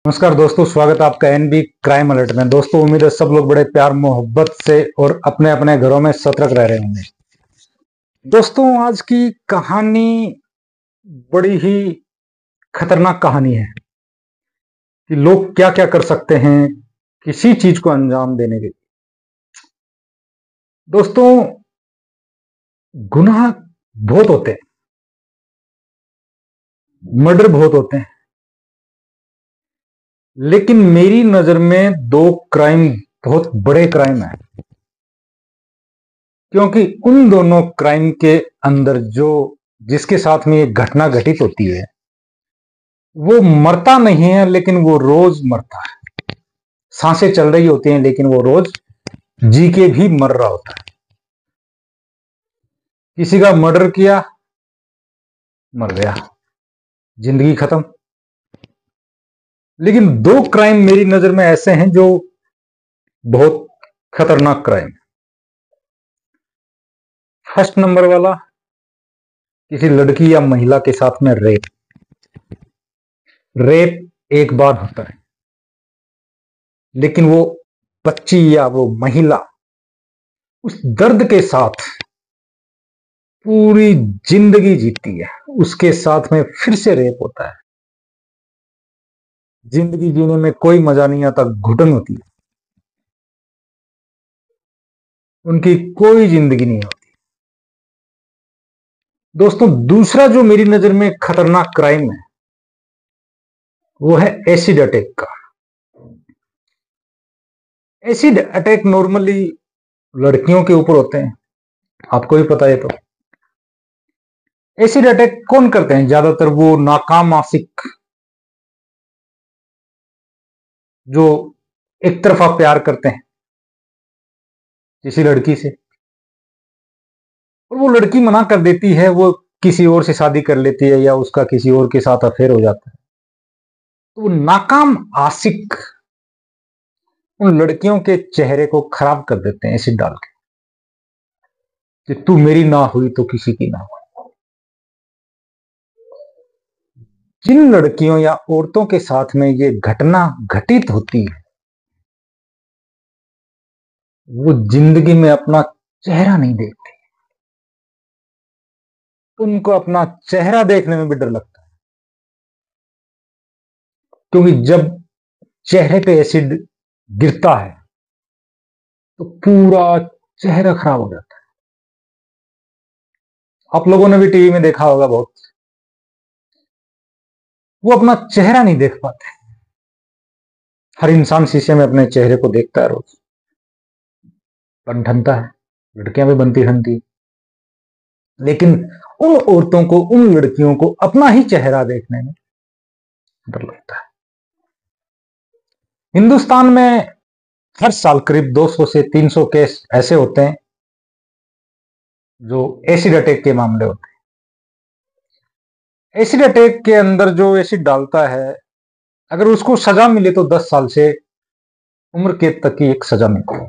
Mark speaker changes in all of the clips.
Speaker 1: नमस्कार दोस्तों, स्वागत है आपका एनबी क्राइम अलर्ट में। दोस्तों, उम्मीद है सब लोग बड़े प्यार मोहब्बत से और अपने अपने घरों में सतर्क रह रहे होंगे। दोस्तों, आज की कहानी बड़ी ही खतरनाक कहानी है कि लोग क्या क्या कर सकते हैं किसी चीज को अंजाम देने के लिए। दोस्तों, गुनाह बहुत होते हैं, मर्डर बहुत होते हैं, लेकिन मेरी नजर में दो क्राइम बहुत बड़े क्राइम है, क्योंकि उन दोनों क्राइम के अंदर जिसके साथ में ये घटना घटित होती है वो मरता नहीं है, लेकिन वो रोज मरता है। सांसें चल रही होती हैं लेकिन वो रोज जी के भी मर रहा होता है। किसी का मर्डर किया, मर गया, जिंदगी खत्म। लेकिन दो क्राइम मेरी नजर में ऐसे हैं जो बहुत खतरनाक क्राइम। फर्स्ट नंबर वाला, किसी लड़की या महिला के साथ में रेप। रेप एक बार होता है, लेकिन वो बच्ची या वो महिला उस दर्द के साथ पूरी जिंदगी जीती है। उसके साथ में फिर से रेप होता है। जिंदगी जीने में कोई मजा नहीं आता, घुटन होती है, उनकी कोई जिंदगी नहीं होती। दोस्तों, दूसरा जो मेरी नजर में खतरनाक क्राइम है वो है एसिड अटैक का। एसिड अटैक नॉर्मली लड़कियों के ऊपर होते हैं, आपको भी पता है। तो एसिड अटैक कौन करते हैं? ज्यादातर वो नाकाम आशिक जो एक तरफा प्यार करते हैं किसी लड़की से, और वो लड़की मना कर देती है, वो किसी और से शादी कर लेती है या उसका किसी और के साथ अफेयर हो जाता है। तो वो नाकाम आशिक उन लड़कियों के चेहरे को खराब कर देते हैं एसिड डाल के, कि तू मेरी ना हुई तो किसी की ना हुई। जिन लड़कियों या औरतों के साथ में ये घटना घटित होती है वो जिंदगी में अपना चेहरा नहीं देखती। उनको अपना चेहरा देखने में भी डर लगता है, क्योंकि जब चेहरे पे एसिड गिरता है तो पूरा चेहरा खराब हो जाता है। आप लोगों ने भी टीवी में देखा होगा बहुत। वो अपना चेहरा नहीं देख पाते। हर इंसान शीशे में अपने चेहरे को देखता है रोज, बन ठनता है, लड़कियां भी बनती ठनती, लेकिन उन औरतों को, उन लड़कियों को अपना ही चेहरा देखने में डर लगता है। हिंदुस्तान में हर साल करीब 200 से 300 केस ऐसे होते हैं जो एसिड अटैक के मामले होते हैं। एसिड अटैक के अंदर जो एसिड डालता है, अगर उसको सजा मिले तो 10 साल से उम्र कैद तक की एक सजा मिलती है,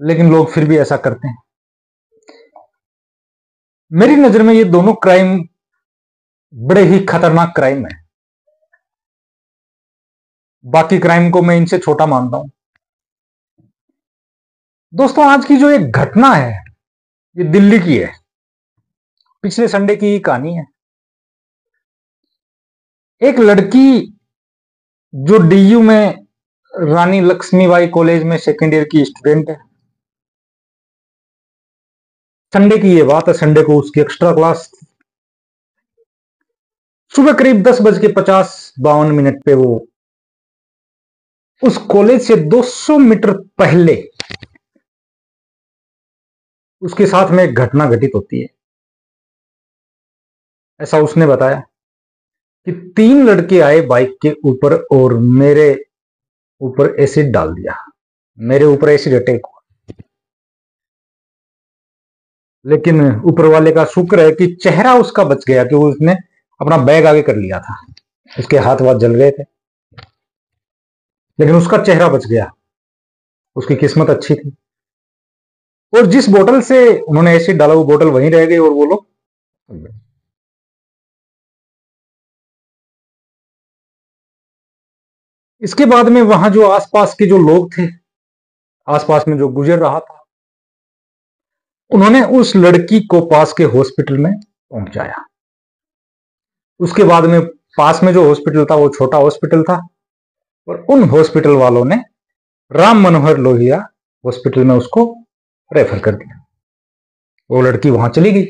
Speaker 1: लेकिन लोग फिर भी ऐसा करते हैं। मेरी नजर में ये दोनों क्राइम बड़े ही खतरनाक क्राइम है। बाकी क्राइम को मैं इनसे छोटा मानता हूं। दोस्तों, आज की जो एक घटना है ये दिल्ली की है, पिछले संडे की ही कहानी है। एक लड़की जो डीयू में रानी लक्ष्मीबाई कॉलेज में सेकेंड ईयर की स्टूडेंट है। संडे की ये बात है, संडे को उसकी एक्स्ट्रा क्लास थी। सुबह करीब 10:50-52 पे वो उस कॉलेज से 200 मीटर पहले उसके साथ में एक घटना घटित होती है। ऐसा उसने बताया कि 3 लड़के आए बाइक के ऊपर और मेरे ऊपर एसिड डाल दिया, मेरे ऊपर एसिड अटैक हुआ। लेकिन ऊपर वाले का शुक्र है कि चेहरा उसका बच गया, कि उसने अपना बैग आगे कर लिया था, उसके हाथ वाथ जल गए थे, लेकिन उसका चेहरा बच गया। उसकी किस्मत अच्छी थी। और जिस बोतल से उन्होंने एसिड डाला वो बोतल वहीं रह गई और वो लोग इसके बाद में वहां जो आसपास के जो लोग थे, आसपास में जो गुजर रहा था, उन्होंने उस लड़की को पास के हॉस्पिटल में पहुंचाया। उसके बाद में पास में जो हॉस्पिटल था वो छोटा हॉस्पिटल था, और उन हॉस्पिटल वालों ने राम मनोहर लोहिया हॉस्पिटल में उसको रेफर कर दिया। वो लड़की वहां चली गई,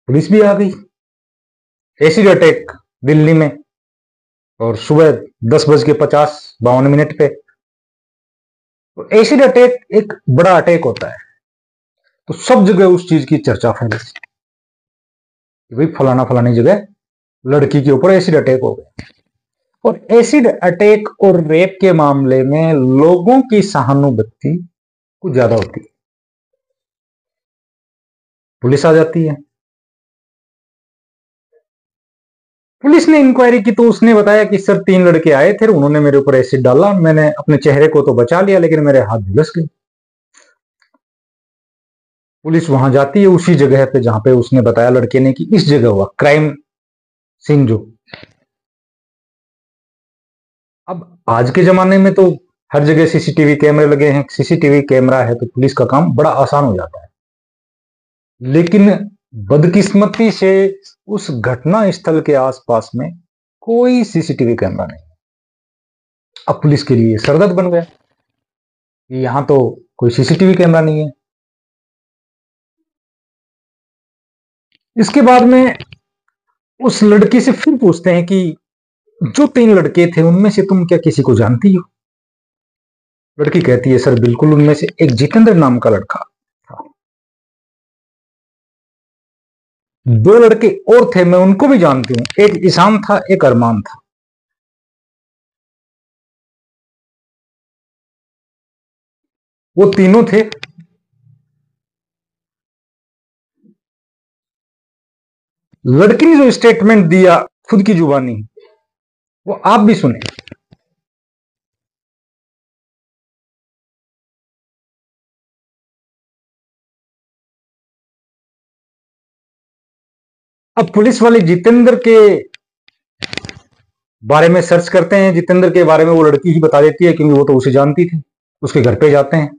Speaker 1: पुलिस भी आ गई। एसिड अटैक दिल्ली में, और सुबह 10:50-52 पे। तो एसिड अटैक एक बड़ा अटैक होता है, तो सब जगह उस चीज की चर्चा फैली कि भाई फलाना फलानी जगह लड़की के ऊपर एसिड अटैक हो गया। और एसिड अटैक और रेप के मामले में लोगों की सहानुभूति कुछ ज्यादा होती है। पुलिस आ जाती है, पुलिस ने इंक्वायरी की तो उसने बताया कि सर 3 लड़के आए थे, उन्होंने मेरे ऊपर एसिड डाला, मैंने अपने चेहरे को तो बचा लिया लेकिन मेरे हाथ झुलस गए। पुलिस वहां जाती है उसी जगह पे जहां पे उसने बताया लड़के ने कि इस जगह हुआ क्राइम सीन जो। अब आज के जमाने में तो हर जगह सीसीटीवी कैमरे लगे हैं, सीसीटीवी कैमरा है तो पुलिस का काम बड़ा आसान हो जाता है। लेकिन बदकिस्मती से उस घटना स्थल के आसपास में कोई सीसीटीवी कैमरा नहीं। अब पुलिस के लिए सरदर्द बन गया कि यहां तो कोई सीसीटीवी कैमरा नहीं है। इसके बाद में उस लड़की से फिर पूछते हैं कि जो 3 लड़के थे उनमें से तुम क्या किसी को जानती हो? लड़की कहती है सर बिल्कुल, उनमें से एक जितेंद्र नाम का लड़का था, 2 लड़के और थे मैं उनको भी जानती हूं, एक ईशान था एक अरमान था। वो तीनों थे। लड़की ने जो स्टेटमेंट दिया खुद की जुबानी, वो आप भी सुने। अब पुलिस वाले जितेंद्र के बारे में सर्च करते हैं। जितेंद्र के बारे में वो लड़की ही बता देती है क्योंकि वो तो उसे जानती थी। उसके घर पे जाते हैं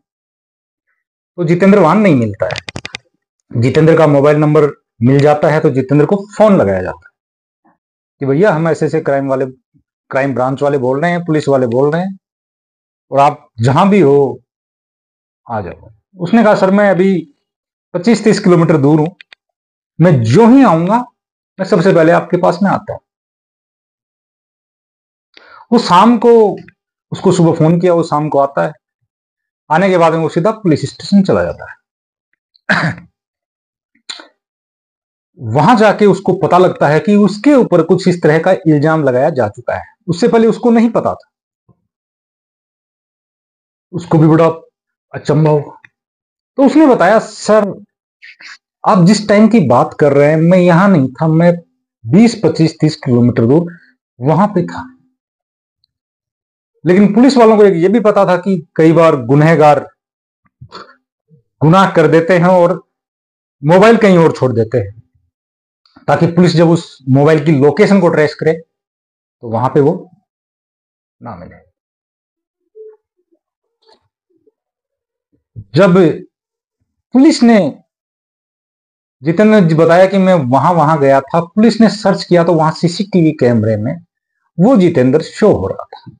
Speaker 1: तो जितेंद्र वहां नहीं मिलता है। जितेंद्र का मोबाइल नंबर मिल जाता है तो जितेंद्र को फोन लगाया जाता है कि भैया हम ऐसे ऐसे क्राइम ब्रांच वाले बोल रहे हैं, पुलिस वाले बोल रहे हैं, और आप जहां भी हो आ जाओ। उसने कहा सर मैं अभी 25-30 किलोमीटर दूर हूं, मैं जो ही आऊंगा मैं सबसे पहले आपके पास में आता हूं। वो शाम को, उसको सुबह फोन किया, वो शाम को आता है। आने के बाद में वो सीधा पुलिस स्टेशन चला जाता है। वहां जाके उसको पता लगता है कि उसके ऊपर कुछ इस तरह का इल्जाम लगाया जा चुका है। उससे पहले उसको नहीं पता था। उसको भी बड़ा अचंभा हुआ। तो उसने बताया सर आप जिस टाइम की बात कर रहे हैं मैं यहां नहीं था, मैं 20-25-30 किलोमीटर दूर वहां पे था। लेकिन पुलिस वालों को ये भी पता था कि कई बार गुनहगार गुनाह कर देते हैं और मोबाइल कहीं और छोड़ देते हैं, ताकि पुलिस जब उस मोबाइल की लोकेशन को ट्रेस करे तो वहां पे वो ना मिले। जब पुलिस ने, जितेंद्र ने बताया कि मैं वहां वहां गया था, पुलिस ने सर्च किया तो वहां सीसीटीवी कैमरे में वो जितेंद्र शो हो रहा था।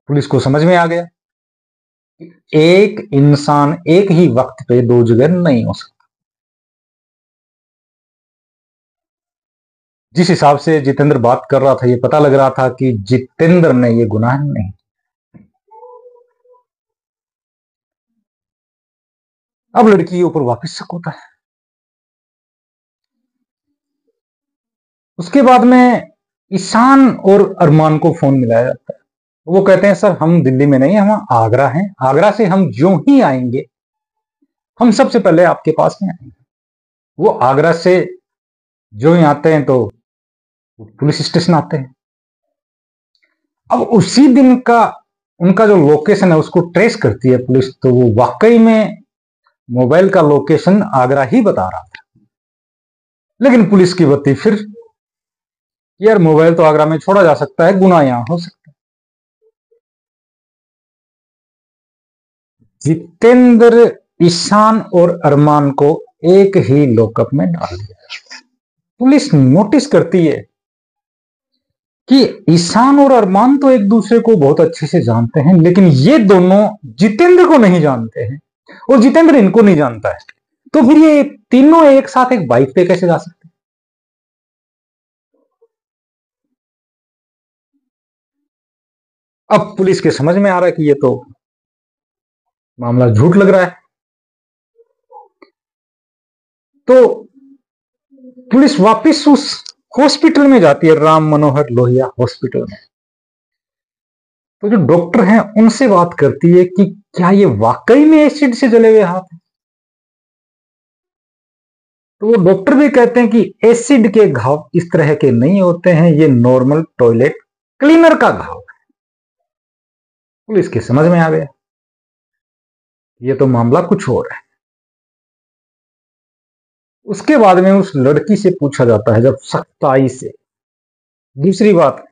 Speaker 1: पुलिस को समझ में आ गया कि एक इंसान एक ही वक्त पे 2 जगह नहीं हो सकता। जिस हिसाब से जितेंद्र बात कर रहा था ये पता लग रहा था कि जितेंद्र ने ये गुनाह नहीं। अब लड़की के ऊपर वापस शक होता है। उसके बाद में ईशान और अरमान को फोन मिलाया जाता है। वो कहते हैं सर हम दिल्ली में नहीं, हम आगरा हैं, आगरा से हम जो ही आएंगे हम सबसे पहले आपके पास में आएंगे। वो आगरा से जो ही आते हैं तो पुलिस स्टेशन आते हैं। अब उसी दिन का उनका जो लोकेशन है उसको ट्रेस करती है पुलिस, तो वो वाकई में मोबाइल का लोकेशन आगरा ही बता रहा था। लेकिन पुलिस की बत्ती फिर कि यार मोबाइल तो आगरा में छोड़ा जा सकता है, गुनाह यहां हो सकता है। जितेंद्र, ईशान और अरमान को एक ही लॉकअप में डाल दिया। पुलिस नोटिस करती है कि ईशान और अरमान तो एक दूसरे को बहुत अच्छे से जानते हैं, लेकिन ये दोनों जितेंद्र को नहीं जानते हैं और जितेंद्र इनको नहीं जानता है। तो फिर ये तीनों एक साथ एक बाइक पे कैसे जा सकते हैं? अब पुलिस के समझ में आ रहा है कि ये तो मामला झूठ लग रहा है। तो पुलिस वापस उस हॉस्पिटल में जाती है, राम मनोहर लोहिया हॉस्पिटल में। तो जो डॉक्टर हैं उनसे बात करती है कि क्या ये वाकई में एसिड से जले हुए हाथ हैं? तो वो डॉक्टर भी कहते हैं कि एसिड के घाव इस तरह के नहीं होते हैं, ये नॉर्मल टॉयलेट क्लीनर का घाव है। पुलिस के समझ में आ गया ये तो मामला कुछ और है। उसके बाद में उस लड़की से पूछा जाता है जब सख्ताई से। दूसरी बात,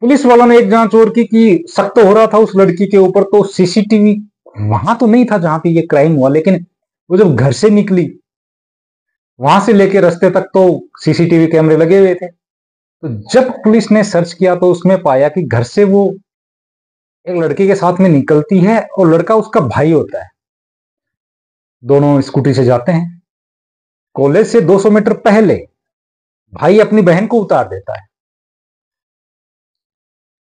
Speaker 1: पुलिस वालों ने एक जांच और की कि शक तो हो रहा था उस लड़की के ऊपर, तो सीसीटीवी वहां तो नहीं था जहां पे ये क्राइम हुआ, लेकिन वो जब घर से निकली वहां से लेके रास्ते तक तो सीसीटीवी कैमरे लगे हुए थे। तो जब पुलिस ने सर्च किया तो उसमें पाया कि घर से वो एक लड़के के साथ में निकलती है और लड़का उसका भाई होता है। दोनों स्कूटी से जाते हैं। कॉलेज से 200 मीटर पहले भाई अपनी बहन को उतार देता है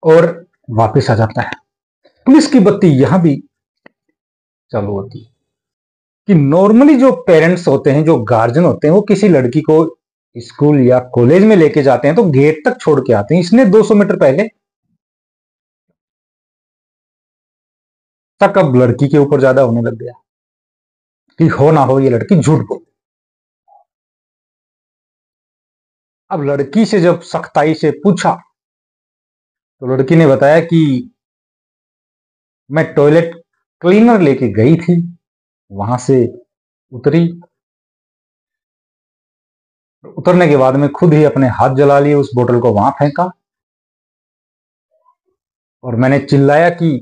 Speaker 1: और वापस आ जाता है। पुलिस की बत्ती यहां भी चालू होती है कि नॉर्मली जो पेरेंट्स होते हैं, जो गार्जियन होते हैं, वो किसी लड़की को स्कूल या कॉलेज में लेके जाते हैं तो गेट तक छोड़ के आते हैं। इसने 200 मीटर पहले तक अब लड़की के ऊपर ज्यादा होने लग गया कि हो ना हो ये लड़की झूठ बोल। अब लड़की से जब सख्ताई से पूछा तो लड़की ने बताया कि मैं टॉयलेट क्लीनर लेके गई थी, वहां से उतरी, उतरने के बाद में खुद ही अपने हाथ जला लिए, उस बोतल को वहां फेंका और मैंने चिल्लाया कि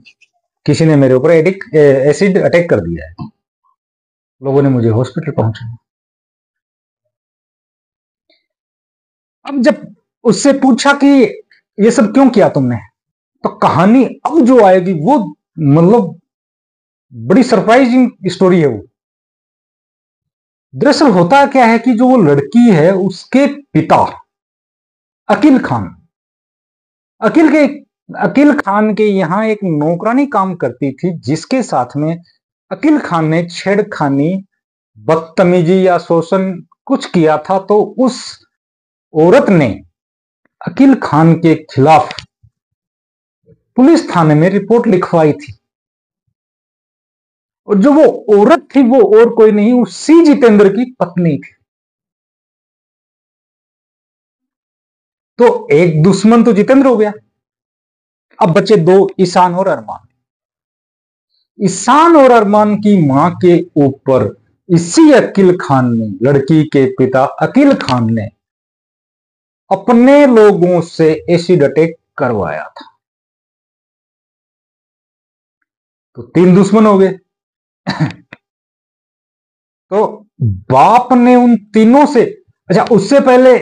Speaker 1: किसी ने मेरे ऊपर एसिड अटैक कर दिया है। लोगों ने मुझे हॉस्पिटल पहुंचाया। अब जब उससे पूछा कि ये सब क्यों किया तुमने, तो कहानी अब जो आएगी वो मतलब बड़ी सरप्राइजिंग स्टोरी है। वो दरअसल होता क्या है कि जो वो लड़की है उसके पिता अकील खान, अकील के अकील खान के यहाँ एक नौकरानी काम करती थी, जिसके साथ में अकील खान ने छेड़खानी, बदतमीजी या शोषण कुछ किया था। तो उस औरत ने अकील खान के खिलाफ पुलिस थाने में रिपोर्ट लिखवाई थी। और जो वो औरत थी वो और कोई नहीं, उसी जितेंद्र की पत्नी थी। तो एक दुश्मन तो जितेंद्र हो गया। अब बचे दो, ईशान और अरमान। ईशान और अरमान की मां के ऊपर इसी अकील खान ने, लड़की के पिता अकील खान ने अपने लोगों से एसिड अटैक करवाया था। तो तीन दुश्मन हो गए। तो बाप ने उन तीनों से, अच्छा उससे पहले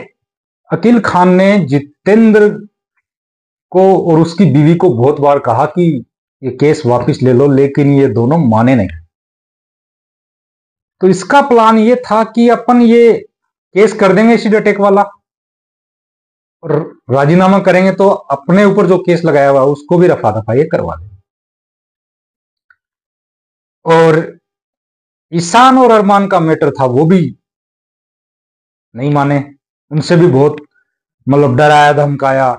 Speaker 1: अकील खान ने जितेंद्र को और उसकी बीवी को बहुत बार कहा कि ये केस वापस ले लो, लेकिन ये दोनों माने नहीं। तो इसका प्लान ये था कि अपन ये केस कर देंगे एसिड अटैक वाला और राजीनामा करेंगे तो अपने ऊपर जो केस लगाया हुआ उसको भी रफा दफा ये करवा देंगे। और ईशान और अरमान का मैटर था, वो भी नहीं माने। उनसे भी बहुत मतलब डराया धमकाया,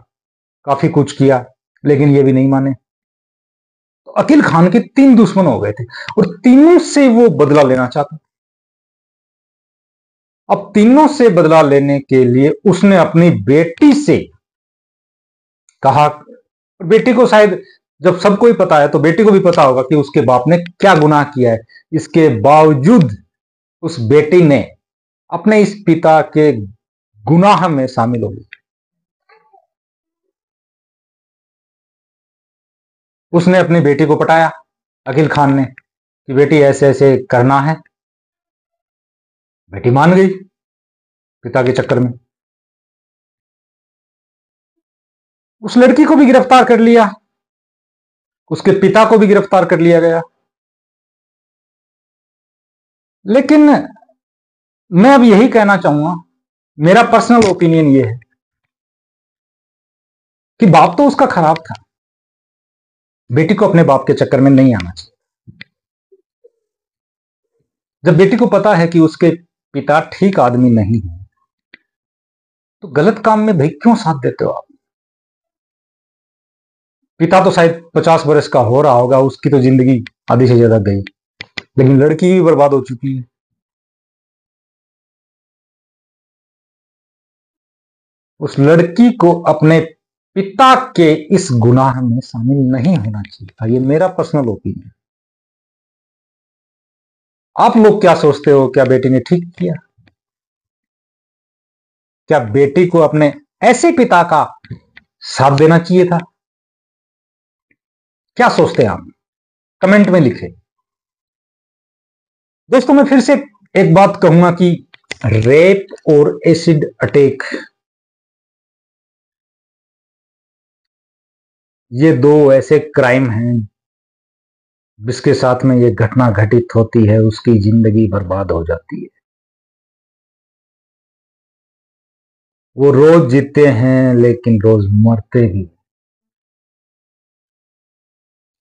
Speaker 1: काफी कुछ किया, लेकिन ये भी नहीं माने। तो अकील खान के तीन दुश्मन हो गए थे और तीनों से वो बदला लेना चाहता। अब तीनों से बदला लेने के लिए उसने अपनी बेटी से कहा। बेटी को शायद जब सबको ही पता है तो बेटी को भी पता होगा कि उसके बाप ने क्या गुनाह किया है। इसके बावजूद उस बेटी ने अपने इस पिता के गुनाह में शामिल हो गई। उसने अपनी बेटी को पटाया, अकील खान ने, कि बेटी ऐसे ऐसे करना है। बेटी मान गई पिता के चक्कर में। उस लड़की को भी गिरफ्तार कर लिया, उसके पिता को भी गिरफ्तार कर लिया गया। लेकिन मैं अब यही कहना चाहूंगा, मेरा पर्सनल ओपिनियन ये है कि बाप तो उसका खराब था, बेटी को अपने बाप के चक्कर में नहीं आना चाहिए। जब बेटी को पता है कि उसके पिता ठीक आदमी नहीं है, तो गलत काम में भाई क्यों साथ देते हो आप? पिता तो शायद 50 वर्ष का हो रहा होगा, उसकी तो जिंदगी आधी से ज्यादा गई, लेकिन लड़की भी बर्बाद हो चुकी है। उस लड़की को अपने पिता के इस गुनाह में शामिल नहीं होना चाहिए था। ये मेरा पर्सनल ओपिनियन। आप लोग क्या सोचते हो? क्या बेटी ने ठीक किया? क्या बेटी को अपने ऐसे पिता का साथ देना चाहिए था? क्या सोचते हैं आप? कमेंट में लिखें। दोस्तों, मैं फिर से एक बात कहूंगा कि रेप और एसिड अटैक, ये दो ऐसे क्राइम हैं जिसके साथ में ये घटना घटित होती है, उसकी जिंदगी बर्बाद हो जाती है। वो रोज जीते हैं लेकिन रोज मरते भी।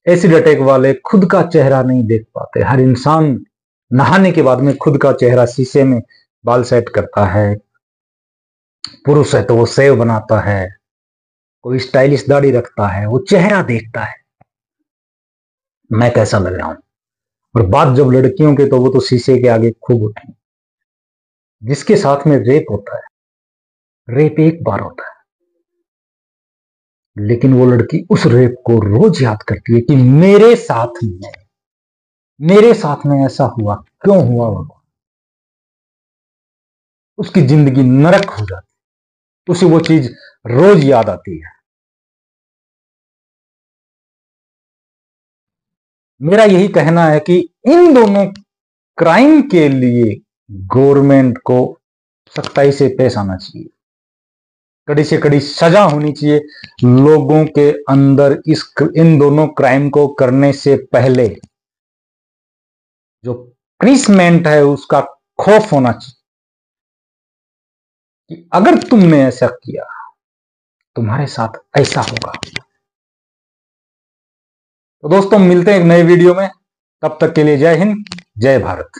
Speaker 1: एसिड अटैक वाले खुद का चेहरा नहीं देख पाते। हर इंसान नहाने के बाद में खुद का चेहरा शीशे में बाल सेट करता है। पुरुष है तो वो सेव बनाता है, कोई स्टाइलिश दाढ़ी रखता है, वो चेहरा देखता है मैं कैसा लग रहा हूं। और बात जब लड़कियों के, तो वो तो शीशे के आगे खूब उठी। जिसके साथ में रेप होता है, रेप एक बार होता है, लेकिन वो लड़की उस रेप को रोज याद करती है कि मेरे साथ में ऐसा हुआ, क्यों हुआ भगवान। उसकी जिंदगी नरक हो जाती, उसे वो चीज रोज याद आती है। मेरा यही कहना है कि इन दोनों क्राइम के लिए गवर्नमेंट को सख्ताई से पेश आना चाहिए, कड़ी से कड़ी सजा होनी चाहिए। लोगों के अंदर इन दोनों क्राइम को करने से पहले जो पनिशमेंट है उसका खौफ होना चाहिए कि अगर तुमने ऐसा किया तुम्हारे साथ ऐसा होगा। तो दोस्तों, मिलते हैं एक नए वीडियो में। तब तक के लिए जय हिंद, जय भारत।